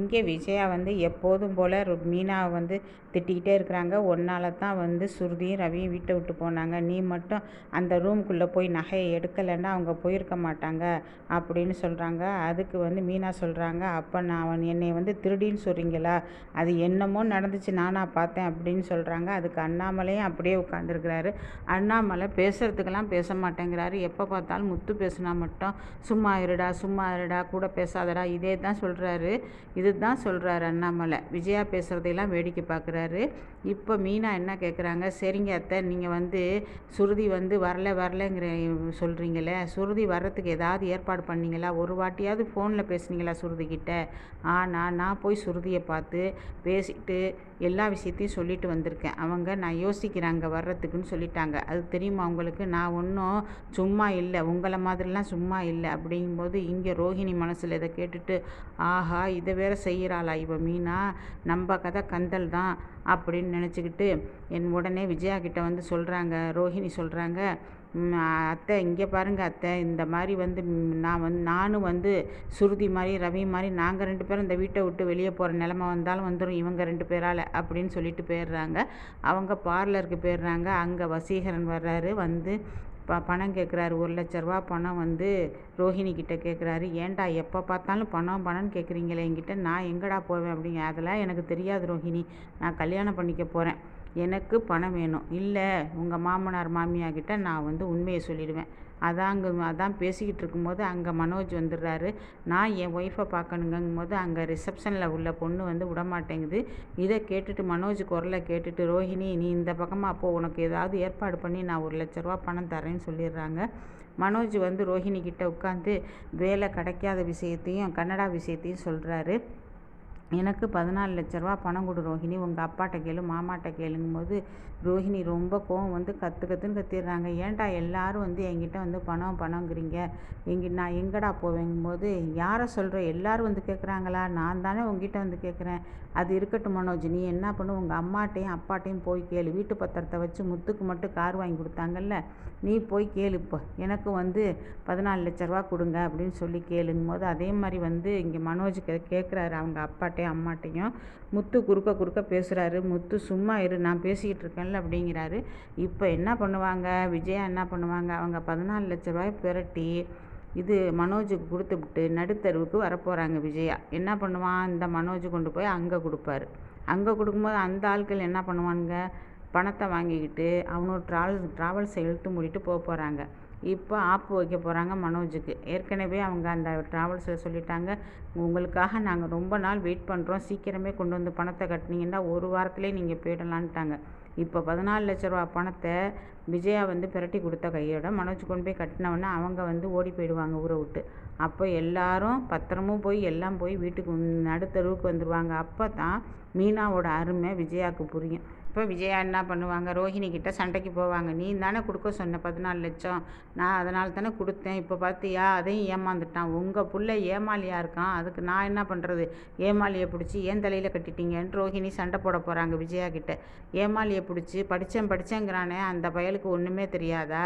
இங்கே விஜயா வந்து எப்போதும் போல் மீனாவை வந்து திட்டிக்கிட்டே இருக்கிறாங்க. ஒன்னால தான் வந்து சுருதியும் ரவியும் வீட்டை விட்டு போனாங்க. நீ மட்டும் அந்த ரூம்குள்ளே போய் நகையை எடுக்கலைன்னா அவங்க போயிருக்க மாட்டாங்க அப்படின்னு சொல்கிறாங்க. அதுக்கு வந்து மீனா சொல்கிறாங்க, அப்போ நான் என்னை வந்து திருடின்னு சொல்கிறீங்களா? அது என்னமோ நடந்துச்சு, நானாக பார்த்தேன் அப்படின்னு சொல்கிறாங்க. அதுக்கு அண்ணாமலையும் அப்படியே உட்காந்துருக்கிறாரு. அண்ணாமலை பேசுகிறதுக்கெல்லாம் பேச மாட்டேங்கிறாரு. எப்போ பார்த்தாலும் முத்து பேசுனா மட்டும் சும்மா இருடா கூட பேசாதடா இதே தான் சொல்கிறாரு. இதுதான் சொல்கிறாரு அண்ணாமலை. விஜயா பேசுகிறதையெல்லாம் வேடிக்கை பார்க்குறாரு. இப்போ மீனா என்ன கேட்குறாங்க, சரிங்க அத்தை, நீங்கள் வந்து சுருதி வந்து வரலைங்கிற சொல்கிறீங்களே, சுருதி வர்றதுக்கு ஏதாவது ஏற்பாடு பண்ணீங்களா? ஒரு வாட்டியாவது ஃபோனில் பேசுனீங்களா சுருதிக்கிட்ட? ஆனால் நான் போய் சுருதியை பார்த்து பேசிட்டு எல்லா விஷயத்தையும் சொல்லிட்டு வந்திருக்கேன். அவங்க நான் யோசிக்கிறாங்க வர்றதுக்குன்னு சொல்லிட்டாங்க. அது தெரியுமா உங்களுக்கு? நான் ஒன்றும் சும்மா இல்லை, உங்களை மாதிரிலாம் சும்மா இல்லை அப்படிங்கும்போது இங்கே ரோஹிணி மனசில் இதை கேட்டுட்டு, ஆஹா இதை வேற செய்கிறாளா இவ மீனா, நம்ம கதை கந்தல் தான் அப்படின்னு நினச்சிக்கிட்டு உடனே விஜயா கிட்ட வந்து சொல்கிறாங்க. ரோஹிணி சொல்கிறாங்க, அத்தை இங்கே பாருங்கள் அத்தை, இந்த மாதிரி வந்து நானும் வந்து சுருதி மாதிரி ரவி மாதிரி நாங்கள் 2 பேரும் இந்த வீட்டை விட்டு வெளியே போகிற நிலமை வந்தாலும் வந்துடும் இவங்க 2 பேரால் அப்படின்னு சொல்லிட்டு போயிடுறாங்க. அவங்க பார்லருக்கு போயிடுறாங்க. அங்கே வசீகரன் வர்றாரு. வந்து பணம் கேட்குறாரு. 1,00,000 பணம் வந்து ரோஹிணி கிட்ட கேட்குறாரு. ஏன்டா எப்போ பார்த்தாலும் பணம்னு கேட்குறீங்களே என்கிட்ட, நான் எங்கடா போவேன் அப்படிங்க. அதெல்லாம் எனக்கு தெரியாது ரோஹிணி, நான் கல்யாணம் பண்ணிக்க போகிறேன், எனக்கு பணம் வேணும். இல்லை உங்கள் மாமனார் மாமியார்கிட்ட நான் வந்து உண்மையை சொல்லிடுவேன். அதான் பேசிக்கிட்டு இருக்கும்போது அங்கே மனோஜ் வந்துடுறாரு. நான் என் ஒய்ஃபை பார்க்கணுங்கும்போது அங்கே ரிசப்ஷனில் உள்ள பொண்ணு வந்து விடமாட்டேங்குது. இதை கேட்டுட்டு மனோஜ் குரலை கேட்டுட்டு, ரோஹிணி நீ இந்த பக்கமாக அப்போது உனக்கு ஏதாவது ஏற்பாடு பண்ணி நான் 1,00,000 பணம் தரேன்னு சொல்லிடுறாங்க. மனோஜ் வந்து ரோஹிணி கிட்ட உட்காந்து வேலை கிடைக்காத விஷயத்தையும் கன்னடா விஷயத்தையும் சொல்கிறாரு. எனக்கு 14,00,000 பணம் கொடு ரோஹிணி, உங்கள் அப்பாட்ட கேளு மாமாட்ட கேளுங்கும்போது ரோஹிணி ரொம்ப கோவம் வந்து கற்றுன்னு கத்திடுறாங்க. ஏன்டா எல்லாரும் வந்து என்கிட்ட வந்து பணங்கிறீங்க, நான் எங்கடா போவேங்கும்போது, யாரை சொல்கிற, எல்லாரும் வந்து கேட்குறாங்களா? நான் தானே உங்ககிட்ட வந்து கேட்குறேன். அது இருக்கட்டும் மனோஜ், நீ என்ன பண்ணு, உங்கள் அம்மாட்டையும் அப்பாட்டையும் போய் கேளு. வீட்டு பத்திரத்தை வச்சு முத்துக்கு மட்டும் கார் வாங்கி கொடுத்தாங்கல்ல, நீ போய் கேளு. இப்போ எனக்கு வந்து 14,00,000 கொடுங்க அப்படின்னு சொல்லி கேளுங்கும்போது அதே மாதிரி வந்து இங்கே மனோஜ் கேட்குறாரு அவங்க அப்பாட்டையும் அம்மாட்டையும். முத்து குறுக்க பேசுகிறாரு. முத்து சும்மா இரு, நான் பேசிக்கிட்டு இருக்கேன்ல அப்படிங்கிறாரு. இப்போ என்ன பண்ணுவாங்க, விஜயா என்ன பண்ணுவாங்க, அவங்க 14,00,000 பிரட்டி இது மனோஜுக்கு கொடுத்துவிட்டு நடுத்தருவுக்கு வரப்போகிறாங்க. விஜயா என்ன பண்ணுவான், இந்த மனோஜ் கொண்டு போய் அங்கே கொடுப்பாரு. அங்கே கொடுக்கும்போது அந்த ஆட்கள் என்ன பண்ணுவானுங்க, பணத்தை வாங்கிக்கிட்டு அவனோட ட்ராவல்ஸை இழுத்து மூடிட்டு போகிறாங்க. இப்போ ஆப்பு வைக்க போகிறாங்க மனோஜுக்கு. ஏற்கனவே அவங்க அந்த ட்ராவல்ஸில் சொல்லிட்டாங்க, உங்களுக்காக நாங்கள் ரொம்ப நாள் வெயிட் பண்ணுறோம், சீக்கிரமே கொண்டு வந்து பணத்தை கட்டினீங்கன்னா 1 வாரத்துலேயே நீங்கள் போயிடலான்ட்டாங்க. இப்போ 14,00,000 பணத்தை விஜயா வந்து பிரட்டி கொடுத்த கையோட மனோஜ் கொண்டு போய் கட்டினவுடனே அவங்க வந்து ஓடி போயிடுவாங்க ஊரை விட்டு. அப்போ எல்லாரும் பத்திரமும் போய் எல்லாம் போய் வீட்டுக்கு நடுத்தருவுக்கு வந்துடுவாங்க. அப்போ தான் மீனாவோட அருமை விஜயாவுக்கு புரியும். இப்போ விஜயா என்ன பண்ணுவாங்க, ரோஹிணி கிட்ட சண்டைக்கு போவாங்க. நீ தானே கொடுக்க சொன்ன 14,00,000, நான் அதனால தானே கொடுத்தேன், இப்போ பார்த்தியா அதையும் ஏமாந்துட்டான், உங்கள் புள்ள ஏமாலியாக இருக்கான், அதுக்கு நான் என்ன பண்ணுறது, ஏமாலியை பிடிச்சி ஏன் தலையில் கட்டிட்டீங்கன்னு ரோஹிணி சண்டை போட போகிறாங்க விஜயா கிட்ட. ஏமாலியை பிடிச்சி படித்தேங்கிறானே அந்த பயலுக்கு ஒன்றுமே தெரியாதா,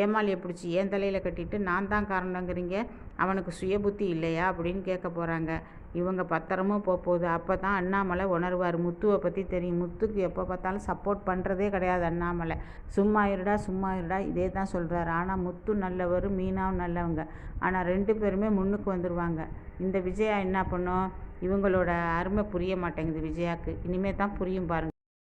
ஏமாலியை பிடிச்சி ஏன் தலையில் கட்டிட்டு நான் தான் காரணங்கிறீங்க, அவனுக்கு சுய புத்தி இல்லையா அப்படின்னு கேட்க போகிறாங்க. இவங்க பத்திரமும் போகுது. அப்போ தான் அண்ணாமலை உணர்வார். முத்துவை பற்றி தெரியும். முத்துக்கு எப்போ பார்த்தாலும் சப்போர்ட் பண்ணுறதே கிடையாது அண்ணாமலை. சும்மா இருடா இதே தான் சொல்கிறாரு. ஆனால் முத்து நல்லவர், மீனாவும் நல்லவங்க. ஆனால் 2 பேருமே முன்னுக்கு வந்துடுவாங்க. இந்த விஜயா என்ன பண்ணும், இவங்களோட அருமை புரிய மாட்டேங்குது விஜயாவுக்கு. இனிமேல் தான் புரியும் பாருங்கள்.